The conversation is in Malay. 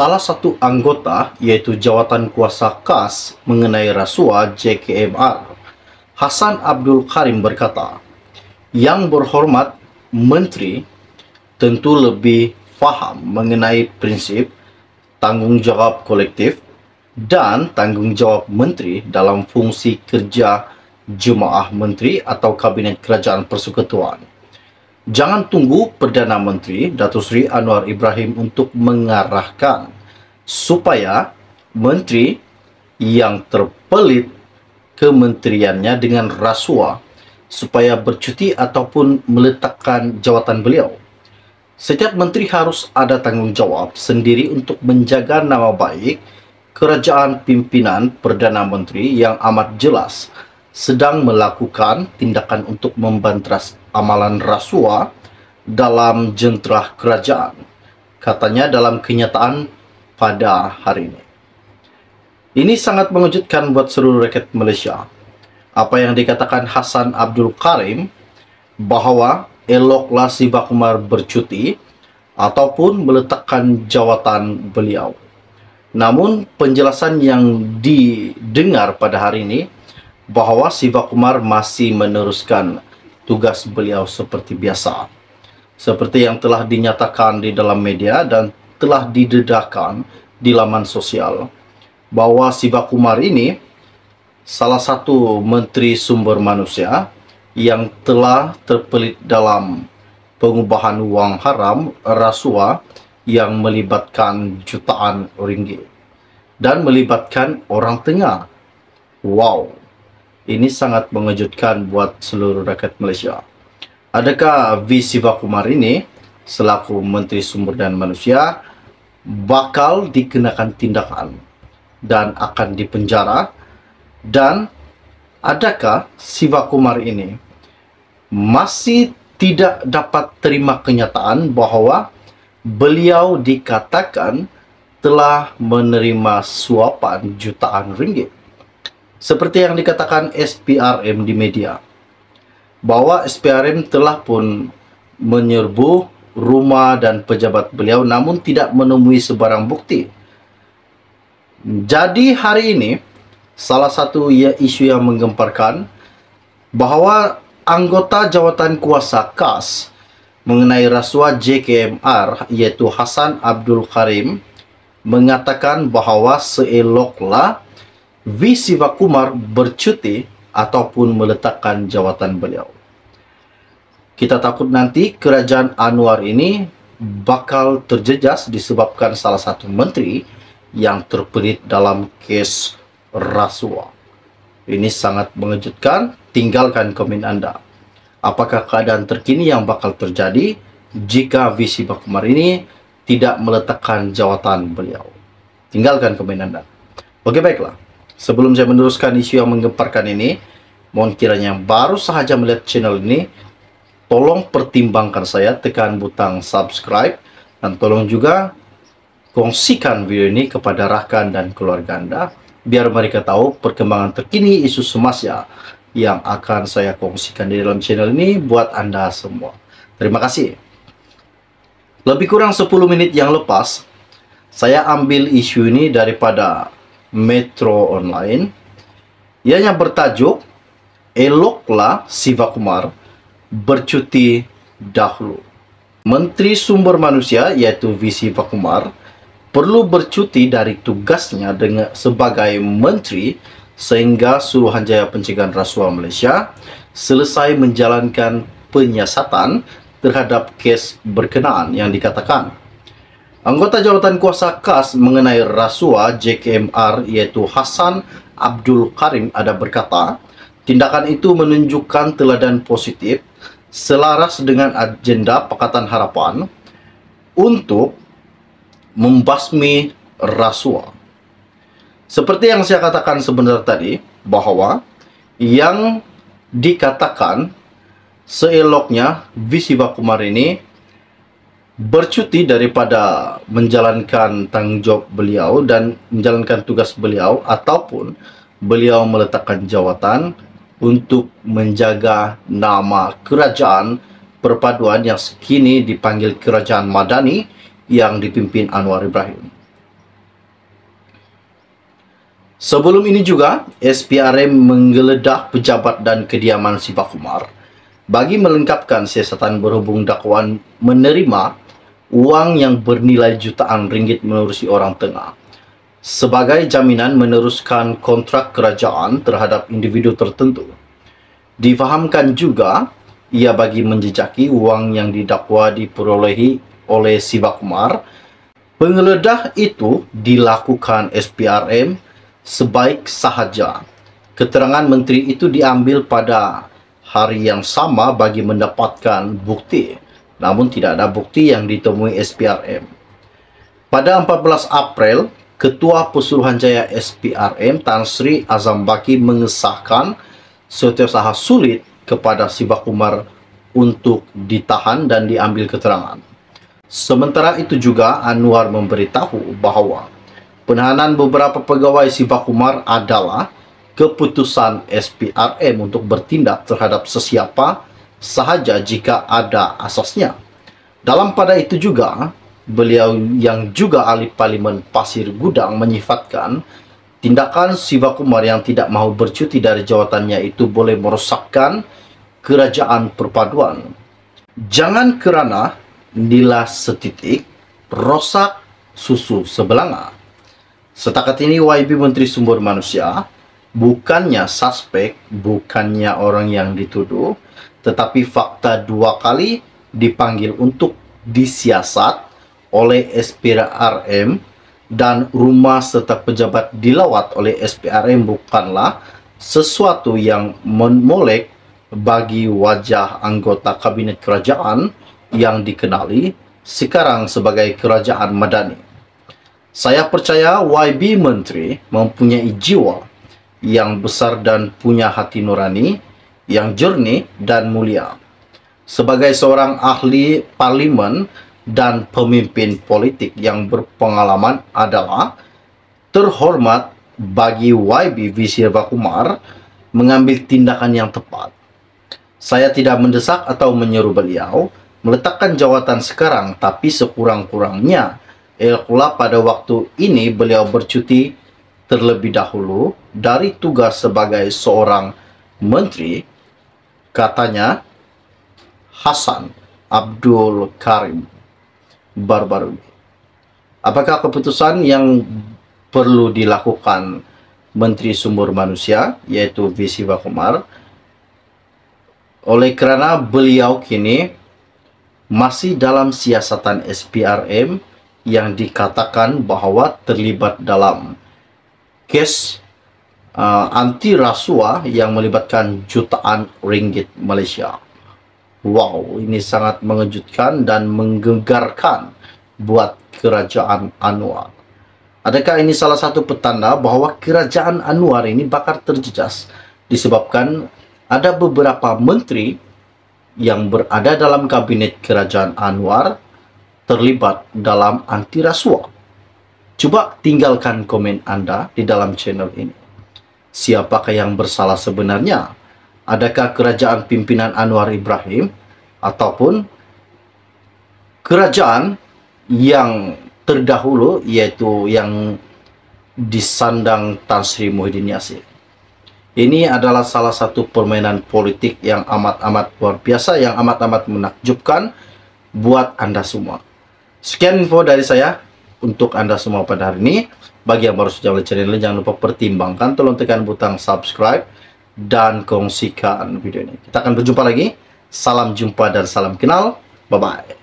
Salah satu anggota, yaitu Jawatan Kuasa KAS mengenai rasuah JKMR, Hasan Abdul Karim berkata, "Yang berhormat Menteri tentu lebih faham mengenai prinsip tanggungjawab kolektif dan tanggungjawab Menteri dalam fungsi kerja Jemaah Menteri atau Kabinet Kerajaan Persekutuan. Jangan tunggu Perdana Menteri Datuk Seri Anwar Ibrahim untuk mengarahkan supaya menteri yang terpelit kementeriannya dengan rasuah supaya bercuti ataupun meletakkan jawatan beliau. Setiap menteri harus ada tanggungjawab sendiri untuk menjaga nama baik kerajaan pimpinan Perdana Menteri yang amat jelas sedang melakukan tindakan untuk membantras amalan rasuah dalam jentera kerajaan," katanya dalam kenyataan pada hari ini. Ini sangat mengejutkan buat seluruh rakyat Malaysia. Apa yang dikatakan Hasan Abdul Karim bahawa eloklah Siva Kumar bercuti ataupun meletakkan jawatan beliau. Namun penjelasan yang didengar pada hari ini bahawa Siva Kumar masih meneruskan tugas beliau seperti biasa. Seperti yang telah dinyatakan di dalam media dan telah didedahkan di laman sosial, bahawa Siva Kumar ini salah satu Menteri Sumber Manusia yang telah terpelit dalam pengubahan wang haram rasuah yang melibatkan jutaan ringgit dan melibatkan orang tengah. Wow, ini sangat mengejutkan buat seluruh rakyat Malaysia. Adakah V. Siva Kumar ini selaku Menteri Sumber Daya Manusia bakal dikenakan tindakan dan akan dipenjara? Dan adakah Siva Kumar ini masih tidak dapat terima kenyataan bahawa beliau dikatakan telah menerima suapan jutaan ringgit? Seperti yang dikatakan SPRM di media, bahwa SPRM telah pun menyerbu rumah dan pejabat beliau namun tidak menemui sebarang bukti. Jadi hari ini salah satu isu yang menggemparkan bahawa anggota Jawatan Kuasa KAS mengenai rasuah JKMR, iaitu Hasan Abdul Karim, mengatakan bahawa seeloklah V. Siva Kumar bercuti ataupun meletakkan jawatan beliau. Kita takut nanti kerajaan Anwar ini bakal terjejas disebabkan salah satu menteri yang terpelit dalam kes rasuah. Ini sangat mengejutkan. Tinggalkan komen anda. Apakah keadaan terkini yang bakal terjadi jika V. Siva Kumar ini tidak meletakkan jawatan beliau? Tinggalkan komen anda. Oke, baiklah. Sebelum saya meneruskan isu yang menggemparkan ini, mohon kiranya yang baru sahaja melihat channel ini, tolong pertimbangkan saya, tekan butang subscribe, dan tolong juga kongsikan video ini kepada rakan dan keluarga anda, biar mereka tahu perkembangan terkini isu semasa yang akan saya kongsikan di dalam channel ini buat anda semua. Terima kasih. Lebih kurang 10 menit yang lepas, saya ambil isu ini daripada Metro Online. Ianya bertajuk, "Eloklah Siva Kumar bercuti dahulu." Menteri Sumber Manusia iaitu V. Siva Kumar perlu bercuti dari tugasnya sebagai menteri sehingga Suruhanjaya Pencegahan Rasuah Malaysia selesai menjalankan penyiasatan terhadap kes berkenaan yang dikatakan. Anggota Jawatan Kuasa KAS mengenai rasuah JKMR iaitu Hasan Abdul Karim ada berkata, tindakan itu menunjukkan teladan positif selaras dengan agenda Pakatan Harapan untuk membasmi rasuah. Seperti yang saya katakan sebentar tadi, bahawa yang dikatakan seeloknya V. Siva Kumar ini bercuti daripada menjalankan tanggungjawab beliau dan menjalankan tugas beliau, ataupun beliau meletakkan jawatan untuk menjaga nama kerajaan perpaduan yang kini dipanggil Kerajaan Madani yang dipimpin Anwar Ibrahim. Sebelum ini juga, SPRM menggeledah pejabat dan kediaman Sivakumar bagi melengkapkan siasatan berhubung dakwaan menerima uang yang bernilai jutaan ringgit menerusi orang tengah sebagai jaminan meneruskan kontrak kerajaan terhadap individu tertentu. Difahamkan juga, ia bagi menjejaki uang yang didakwa diperolehi oleh Sivakumar. Penggeledah itu dilakukan SPRM sebaik sahaja. Keterangan menteri itu diambil pada hari yang sama bagi mendapatkan bukti, namun tidak ada bukti yang ditemui SPRM. Pada 14 April, Ketua Pesuruhanjaya SPRM Tan Sri Azam Baki mengesahkan setiausaha sulit kepada Sivakumar untuk ditahan dan diambil keterangan. Sementara itu juga, Anwar memberitahu bahawa penahanan beberapa pegawai Sivakumar adalah keputusan SPRM untuk bertindak terhadap sesiapa sahaja jika ada asasnya. Dalam pada itu juga, beliau yang juga ahli Parlimen Pasir Gudang menyifatkan tindakan Sivakumar yang tidak mahu bercuti dari jawatannya itu boleh merosakkan kerajaan perpaduan. Jangan kerana nila setitik rosak susu sebelanga. Setakat ini YB Menteri Sumber Manusia bukannya suspek, bukannya orang yang dituduh, tetapi fakta 2 kali dipanggil untuk disiasat oleh SPRM dan rumah serta pejabat dilawat oleh SPRM bukanlah sesuatu yang memolek bagi wajah anggota kabinet kerajaan yang dikenali sekarang sebagai kerajaan madani. Saya percaya YB Menteri mempunyai jiwa yang besar dan punya hati nurani yang jernih dan mulia. Sebagai seorang ahli parlimen dan pemimpin politik yang berpengalaman adalah terhormat bagi YB Sivakumar mengambil tindakan yang tepat. Saya tidak mendesak atau menyeru beliau meletakkan jawatan sekarang, tapi sekurang-kurangnya pada waktu ini beliau bercuti terlebih dahulu dari tugas sebagai seorang menteri, katanya Hasan Abdul Karim baru-baru ini. Apakah keputusan yang perlu dilakukan Menteri Sumber Manusia, yaitu V. Sivakumar, oleh kerana beliau kini masih dalam siasatan SPRM yang dikatakan bahawa terlibat dalam kes anti rasuah yang melibatkan jutaan ringgit Malaysia. Wow, ini sangat mengejutkan dan menggegarkan buat kerajaan Anwar. Adakah ini salah satu petanda bahawa kerajaan Anwar ini bakal terjejas disebabkan ada beberapa menteri yang berada dalam kabinet kerajaan Anwar terlibat dalam anti rasuah? Coba tinggalkan komen Anda di dalam channel ini. Siapakah yang bersalah sebenarnya? Adakah kerajaan pimpinan Anwar Ibrahim ataupun kerajaan yang terdahulu, yaitu yang disandang Tan Sri Muhyiddin Yassin? Ini adalah salah satu permainan politik yang amat-amat luar biasa, yang amat-amat menakjubkan buat Anda semua. Sekian info dari saya untuk Anda semua pada hari ini. Bagi yang baru saja melihat channel ini, jangan lupa pertimbangkan, tolong tekan butang subscribe dan kongsikan video ini. Kita akan berjumpa lagi. Salam jumpa dan salam kenal. Bye-bye.